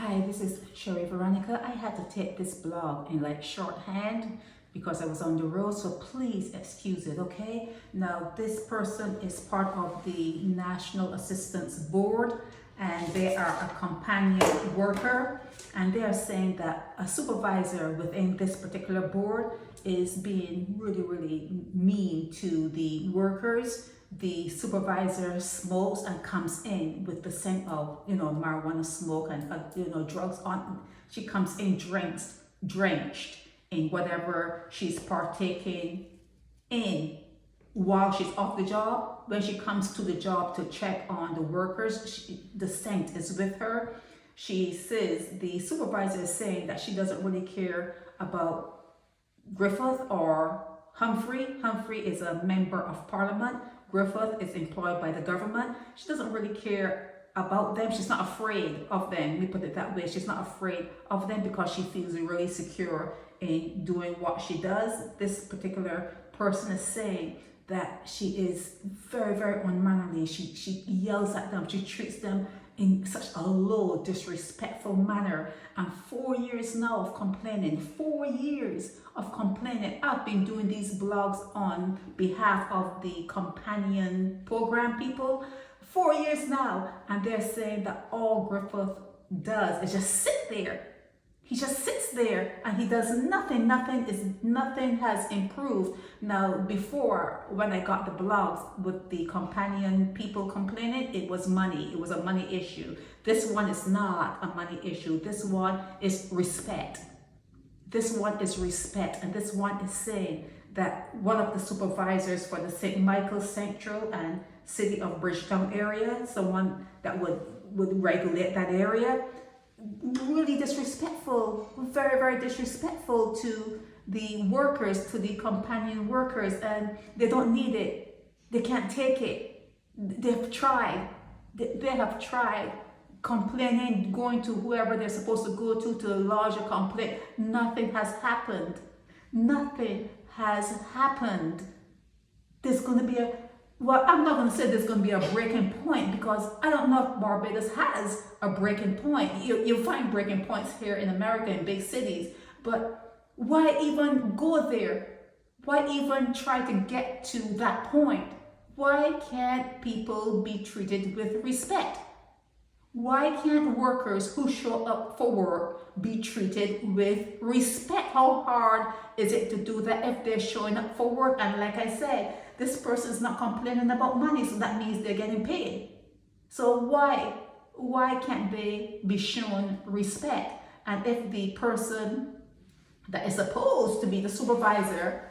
Hi, this is Sherry Veronica. I had to take this blog in like shorthand because I was on the road, so please excuse it, okay? Now, this person is part of the National Assistance Board and they are a companion worker, and they are saying that a supervisor within this particular board is being really mean to the workers. The supervisor smokes and comes in with the scent of, marijuana smoke and, drugs on. She comes in drenched in whatever she's partaking in while she's off the job. When she comes to the job to check on the workers, the scent is with her. She says, the supervisor is saying that she doesn't really care about Griffith or Humphrey. Humphrey is a member of parliament. Griffith is employed by the government. She doesn't really care about them. She's not afraid of them. Let me put it that way. She's not afraid of them because she feels really secure in doing what she does. This particular person is saying that she is very unmannerly. She yells at them. She treats them in such a low, disrespectful manner. And 4 years now of complaining, 4 years of complaining. I've been doing these blogs on behalf of the companion program people 4 years now, and they're saying that all Griffith does is just sit there. He just sits there and he does nothing. Nothing has improved. Now, before, when I got the blogs with the companion people complaining, it was money. It was a money issue. This one is not a money issue. This one is respect. This one is respect. And this one is saying that one of the supervisors for the St. Michael's Central and City of Bridgetown area, someone that would regulate that area, really disrespectful, very disrespectful to the workers, to the companion workers, and they don't need it. They can't take it. They've tried. They have tried complaining, going to whoever they're supposed to go to lodge a complaint. Nothing has happened. Nothing has happened. There's going to be I'm not going to say there's going to be a breaking point, because I don't know if Barbados has a breaking point. You find breaking points here in America in big cities, but why even go there? Why even try to get to that point? Why can't people be treated with respect? Why can't workers who show up for work be treated with respect? How hard is it to do that if they're showing up for work? And like I said, this person is not complaining about money, so that means they're getting paid. So why can't they be shown respect? And if the person that is supposed to be the supervisor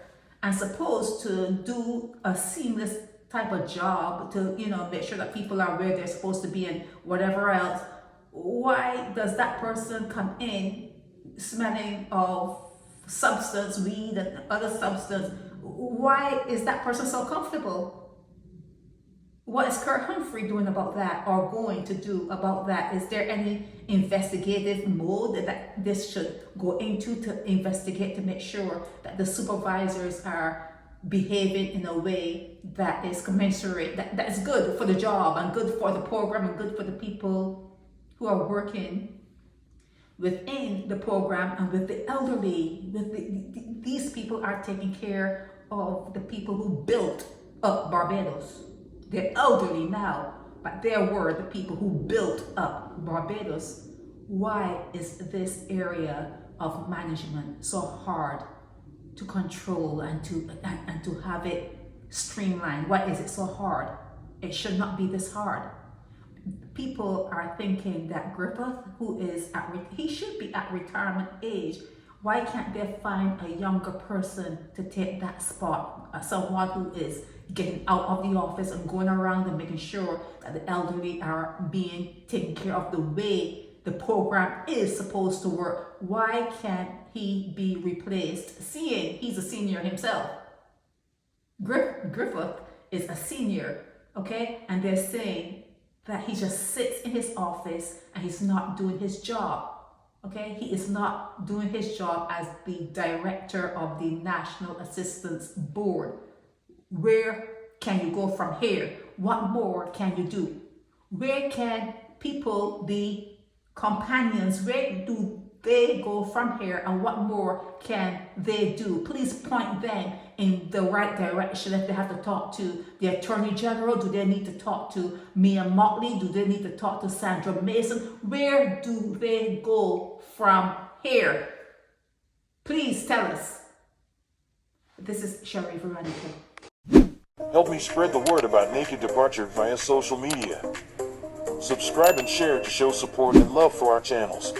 and supposed to do a seamless type of job to, make sure that people are where they're supposed to be and whatever else, why does that person come in smelling of substance, weed and other substance? Why is that person so comfortable? What is Kirt Humphrey doing about that, or going to do about that? Is there any investigative mode that this should go into to investigate, to make sure that the supervisors are behaving in a way that is commensurate, that is good for the job and good for the program and good for the people who are working within the program and with the elderly? These people are taking care of the people who built up Barbados. They're elderly now, but they were the people who built up Barbados. Why is this area of management so hard to control and to have it streamlined? Why is it so hard? It should not be this hard. People are thinking that Griffith, who is he should be at retirement age. Why can't they find a younger person to take that spot? Someone who is getting out of the office and going around and making sure that the elderly are being taken care of the way the program is supposed to work. Why can't he be replaced, seeing he's a senior himself? Griffith is a senior, okay? And they're saying that he just sits in his office and he's not doing his job. Okay, he is not doing his job as the director of the National Assistance Board. Where can you go from here? What more can you do? Where can people, the companions, where do they go from here, and what more can they do? Please point them in the right direction. If they have to talk to the Attorney General, do they need to talk to Mia Mottley? Do they need to talk to Sandra Mason? Where do they go from here? Please tell us. This is Sherry Veronica. Help me spread the word about Naked Departure via social media. Subscribe and share to show support and love for our channels.